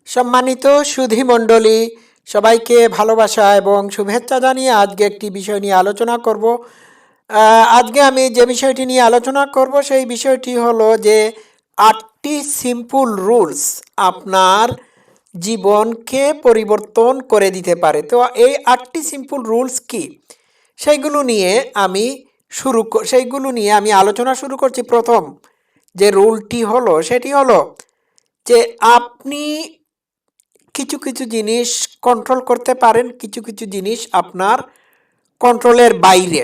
সম্মানিত সুধীমণ্ডলী, সবাইকে ভালোবাসা এবং শুভেচ্ছা জানিয়ে আজকে একটি বিষয় নিয়ে আলোচনা করব। আজকে আমি যে বিষয়টি নিয়ে আলোচনা করব সেই বিষয়টি হলো যে 8টি সিম্পল রুলস আপনার জীবনকে পরিবর্তন করে দিতে পারে। তো এই 8টি সিম্পল রুলস কি সেইগুলো নিয়ে আমি আলোচনা শুরু করছি। প্রথম যে রুলটি হলো সেটি হলো যে আপনি কিছু কিছু জিনিস কন্ট্রোল করতে পারেন, কিছু কিছু জিনিস আপনার কন্ট্রোলের বাইরে।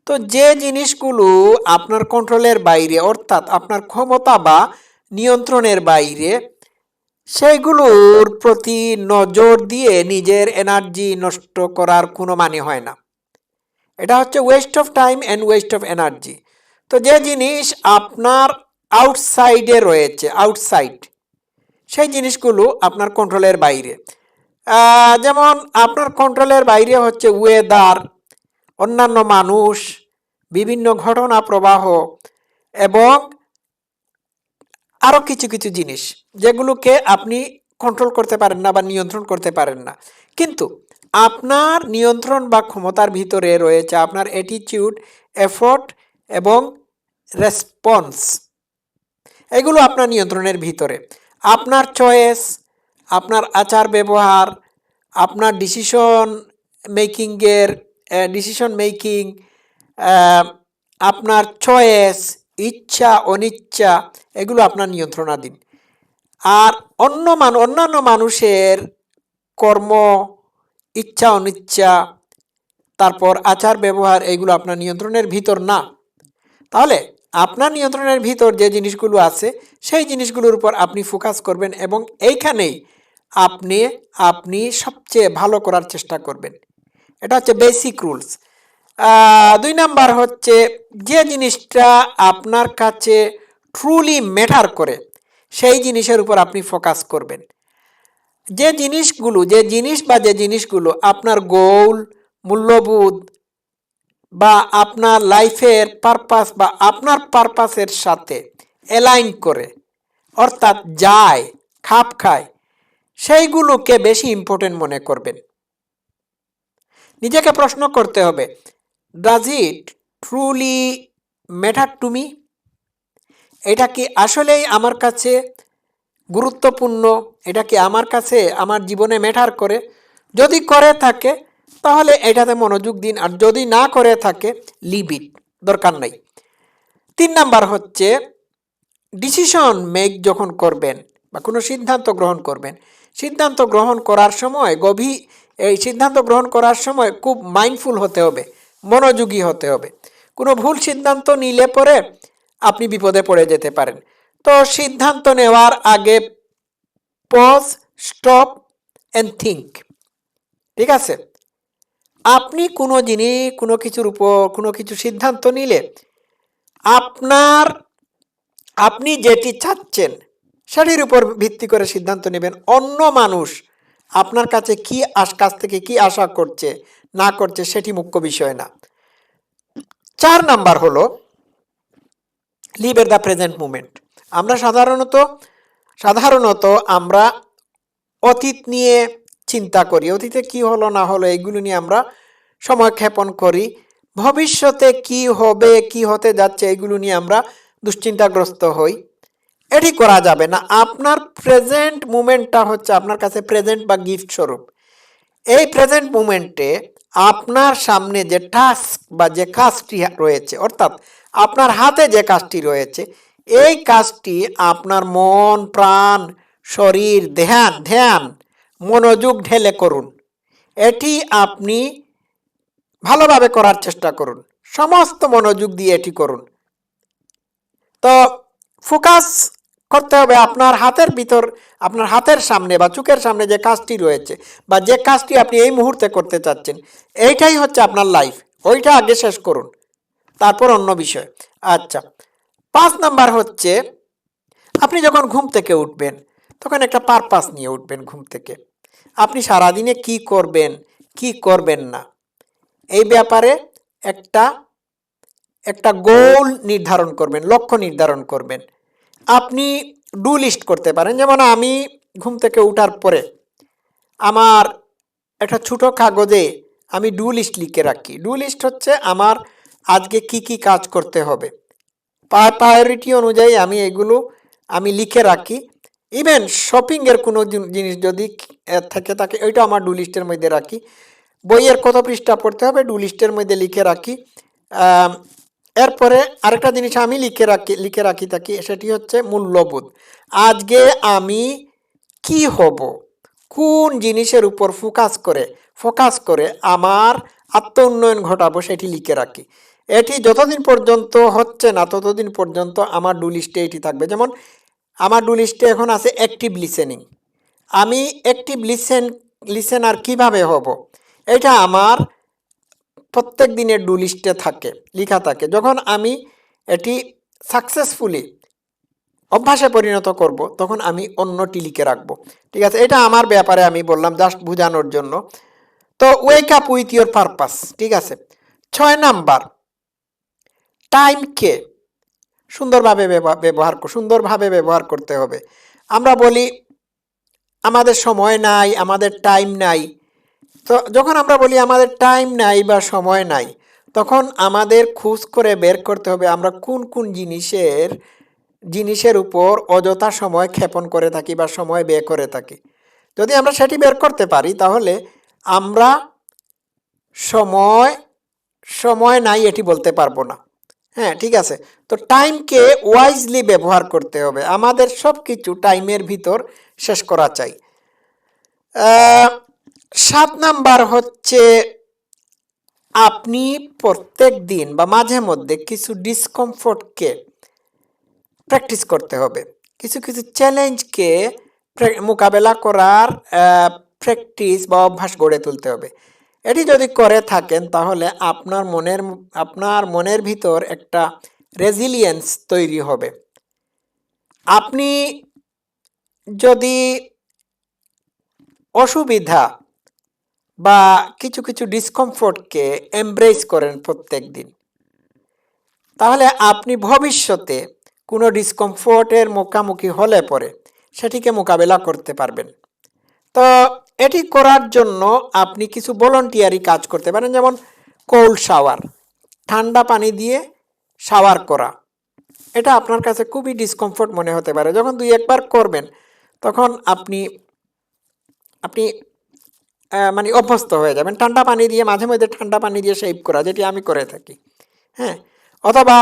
তো যে জিনিসগুলো আপনার কন্ট্রোলের বাইরে অর্থাৎ আপনার ক্ষমতা বা নিয়ন্ত্রণের বাইরে, সেইগুলোর প্রতি নজর দিয়ে নিজের এনার্জি নষ্ট করার কোনো মানে হয় না। এটা হচ্ছে West of time and West of energy. তো যে জিনিস আপনার আউটসাইড সেই জিনিসগুলো আপনার কন্ট্রোলের বাইরে। যেমন আপনার কন্ট্রোলের বাইরে হচ্ছে ওয়েদার, অন্যান্য মানুষ, বিভিন্ন ঘটনা প্রবাহ এবং আরও কিছু কিছু জিনিস যেগুলোকে আপনি কন্ট্রোল করতে পারেন না বা নিয়ন্ত্রণ করতে পারেন না। কিন্তু আপনার নিয়ন্ত্রণ বা ক্ষমতার ভিতরে রয়েছে আপনার অ্যাটিটিউড, এফোর্ট এবং রেসপন্স। এগুলো আপনার নিয়ন্ত্রণের ভিতরে। আপনার চয়েস, আপনার আচার ব্যবহার, আপনার ডিসিশন মেকিং, আপনার চয়েস, ইচ্ছা অনিচ্ছা, এগুলো আপনার নিয়ন্ত্রণাধীন। আর অন্যান্য মানুষের কর্ম, ইচ্ছা অনিচ্ছা, তারপর আচার ব্যবহার, এগুলো আপনার নিয়ন্ত্রণের ভিতর না। তাহলে আপনার নিয়ন্ত্রণের ভিতর যে জিনিসগুলো আছে সেই জিনিসগুলোর উপর আপনি ফোকাস করবেন এবং এইখানেই আপনি সবচেয়ে ভালো করার চেষ্টা করবেন। এটা হচ্ছে বেসিক রুলস। 2 নাম্বার হচ্ছে যে জিনিসটা আপনার কাছে ট্রুলি ম্যাটার করে সেই জিনিসের উপর আপনি ফোকাস করবেন। যে জিনিসগুলো আপনার গোল, মূল্যবোধ বা আপনার লাইফের পারপাস বা আপনার পারপাসের সাথে অ্যালাইন করে, অর্থাৎ খাপ খায়, সেইগুলোকে বেশি ইম্পর্টেন্ট মনে করবেন। নিজেকে প্রশ্ন করতে হবে, does it truly matter to me? এটা কি আসলেই আমার কাছে গুরুত্বপূর্ণ? এটা কি আমার কাছে আমার জীবনে ম্যাটার করে? যদি করে থাকে তাহলে এটাতে মনোযোগ দিন, আর যদি না করে থাকে লিভ ইট, দরকার নাই। 3 নাম্বার হচ্ছে ডিসিশন মেক যখন করবেন বা কোনো সিদ্ধান্ত গ্রহণ করবেন, সিদ্ধান্ত গ্রহণ করার সময় খুব মাইন্ডফুল হতে হবে, মনোযোগী হতে হবে। কোনো ভুল সিদ্ধান্ত নিলে পরে আপনি বিপদে পড়ে যেতে পারেন। তো সিদ্ধান্ত নেওয়ার আগে পজ, স্টপ অ্যান্ড থিঙ্ক। ঠিক আছে? আপনি কোনো কিছুর উপর কোনো কিছু সিদ্ধান্ত নিলে আপনি যেটি চাচ্ছেন সেটির উপর ভিত্তি করে সিদ্ধান্ত নেবেন। অন্য মানুষ আপনার কাছ থেকে কি আশা করছে না করছে সেটি মুখ্য বিষয় না। 4 নাম্বার হলো live at the present moment. আমরা সাধারণত আমরা অতীত নিয়ে চিন্তা করি, অতীতে কি হলো না হলো এগুলো নিয়ে আমরা সময় ক্ষেপণ করি। ভবিষ্যতে কি হবে, কি হতে যাচ্ছে, এগুলো নিয়ে আমরা দুশ্চিন্তাগ্রস্ত হই। এটি করা যাবে না। আপনার প্রেজেন্ট মুমেন্টটা হচ্ছে আপনার কাছে প্রেজেন্ট বা গিফট স্বরূপ। এই প্রেজেন্ট মুমেন্টে আপনার সামনে যে টাস্ক বা যে কাজটি রয়েছে, অর্থাৎ আপনার হাতে যে কাজটি রয়েছে, এই কাজটি আপনার মন, প্রাণ, শরীর, ধ্যান, মনোযোগ ঢেলে করুন। এটি আপনি ভালোভাবে করার চেষ্টা করুন, সমস্ত মনোযোগ দিয়ে এটি করুন। তো ফোকাস করতে হবে আপনার হাতের সামনে বা চোখের সামনে যে কাজটি রয়েছে বা যে কাজটি আপনি এই মুহূর্তে করতে চাচ্ছেন, এইটাই হচ্ছে আপনার লাইফ। ওইটা আগে শেষ করুন, তারপর অন্য বিষয়। আচ্ছা, 5 নাম্বার হচ্ছে আপনি যখন ঘুম থেকে উঠবেন তখন একটা পারপাস নিয়ে উঠবেন ঘুম থেকে। আপনি সারাদিনে কি করবেন, কি করবেন না, এই ব্যাপারে একটা গোল নির্ধারণ করবেন, লক্ষ্য নির্ধারণ করবেন। আপনি ডু লিস্ট করতে পারেন। যেমন আমি ঘুম থেকে উঠার পরে আমার একটা ছোট কাগজে আমি ডু লিস্ট লিখে রাখি। ডু লিস্ট হচ্ছে আমার আজকে কি কি কাজ করতে হবে, প্রায়োরিটি অনুযায়ী আমি এগুলো আমি লিখে রাখি। ইভেন শপিংয়ের কোনো জিনিস যদি থেকে থাকে ওইটা আমার ডু লিস্টের মধ্যে রাখি। বইয়ের কত পৃষ্ঠা পড়তে হবে ডু লিস্টের মধ্যে লিখে রাখি। এরপরে আরেকটা জিনিস আমি লিখে রাখি থাকি, সেটি হচ্ছে মূল্যবোধ। আজকে আমি কি হব, কোন জিনিসের উপর ফোকাস করে আমার আত্ম উন্নয়ন ঘটাবো সেটি লিখে রাখি। এটি যতদিন পর্যন্ত হচ্ছে না ততদিন পর্যন্ত আমার ডু লিস্টে এটি থাকবে। যেমন আমার ডু লিস্টে এখন আছে অ্যাক্টিভ লিসেনিং। আমি অ্যাক্টিভ লিসেনার কিভাবে হব, এটা আমার প্রত্যেক দিনের ডু লিস্টে লেখা থাকে। যখন আমি এটি সাকসেসফুলি অভ্যাসে পরিণত করব তখন আমি অন্যটি লিখে রাখবো। ঠিক আছে, এটা আমার ব্যাপারে আমি বললাম জাস্ট বোঝানোর জন্য। তো wake up with your purpose. ঠিক আছে, 6 নাম্বার, টাইমকে সুন্দরভাবে ব্যবহার করতে হবে। আমরা বলি আমাদের সময় নাই, আমাদের টাইম নাই। তো যখন আমরা বলি আমাদের টাইম নাই বা সময় নাই, তখন আমাদের খোঁজ করে বের করতে হবে আমরা কোন কোন জিনিসের উপর অযথা সময় ক্ষেপণ করে থাকি বা সময় ব্যয় করে থাকি। যদি আমরা সেটি বের করতে পারি তাহলে আমরা সময় নাই এটি বলতে পারবো না। হ্যাঁ, ঠিক আছে। তো টাইমকে ওয়াইজলি ব্যবহার করতে হবে, আমাদের সব কিছু টাইমের ভিতর শেষ করা চাই। 7 নাম্বার হচ্ছে আপনি প্রত্যেক দিন বা মাঝে মধ্যে কিছু ডিসকমফোর্টকে প্র্যাকটিস করতে হবে, কিছু চ্যালেঞ্জকে মোকাবেলা করার প্র্যাকটিস বা অভ্যাস গড়ে তুলতে হবে। এটি যদি করে থাকেন তাহলে আপনার মনের ভিতর একটা রেজিলিয়েন্স তৈরি হবে। আপনি যদি অসুবিধা বা কিছু ডিসকমফোর্টকে এমব্রেস করেন প্রত্যেক দিন, তাহলে আপনি ভবিষ্যতে কোনো ডিসকমফোর্টের মুখোমুখি হলে পরে সেটিকে মোকাবেলা করতে পারবেন। তো এটি করার জন্য আপনি কিছু ভলান্টিয়ারি কাজ করতে পারেন, যেমন কোল্ড শাওয়ার, ঠান্ডা পানি দিয়ে শাওয়ার করা। এটা আপনার কাছে খুবই ডিসকমফোর্ট মনে হতে পারে, যখন 2-1 বার করবেন তখন আপনি মানে অভ্যস্ত হয়ে যাবেন। ঠান্ডা পানি দিয়ে মাঝে মধ্যে ঠান্ডা পানি দিয়ে শেভ করা, যেটি আমি করে থাকি। হ্যাঁ, অথবা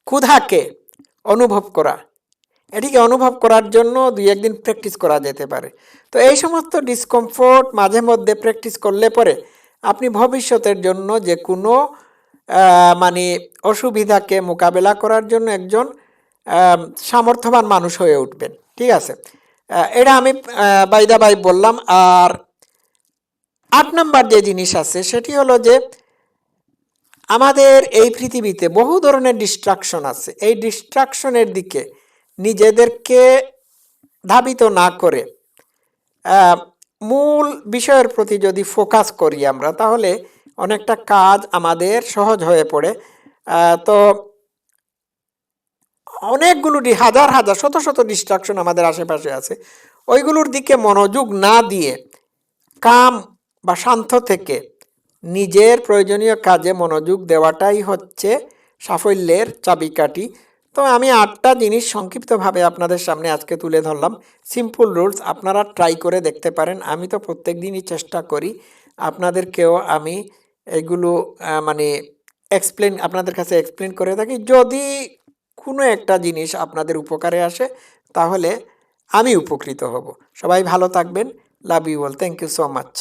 ক্ষুধাকে অনুভব করা, এটিকে অনুভব করার জন্য 2-1 দিন প্র্যাকটিস করা যেতে পারে। তো এই সমস্ত ডিসকমফোর্ট মাঝে মধ্যে প্র্যাকটিস করলে পরে আপনি ভবিষ্যতের জন্য যে কোনো মানে অসুবিধাকে মোকাবেলা করার জন্য একজন সামর্থ্যবান মানুষ হয়ে উঠবেন। ঠিক আছে, এটা আমি বাই দা বাই বললাম। আর 8 নাম্বার যে জিনিস আছে সেটি হলো যে আমাদের এই পৃথিবীতে বহু ধরনের ডিস্ট্রাকশন আছে। এই ডিস্ট্রাকশনের দিকে নিজেদেরকে ধাবিত না করে মূল বিষয়ের প্রতি যদি ফোকাস করি আমরা, তাহলে অনেকটা কাজ আমাদের সহজ হয়ে পড়ে। তো অনেকগুলো হাজার শত ডিস্ট্রাকশন আমাদের আশেপাশে আছে, ওইগুলোর দিকে মনোযোগ না দিয়ে কাম বা শান্ত থেকে নিজের প্রয়োজনীয় কাজে মনোযোগ দেওয়াটাই হচ্ছে সাফল্যের চাবিকাঠি। তো আমি 8টা জিনিস সংক্ষিপ্তভাবে আপনাদের সামনে আজকে তুলে ধরলাম। সিম্পল রুলস, আপনারা ট্রাই করে দেখতে পারেন। আমি তো প্রত্যেক দিনই চেষ্টা করি আপনাদেরকেও আমি এগুলো মানে আপনাদের কাছে এক্সপ্লেন করে থাকি। যদি কোনো একটা জিনিস আপনাদের উপকারে আসে তাহলে আমি উপকৃত হব। সবাই ভালো থাকবেন। Love you all. Thank you so much.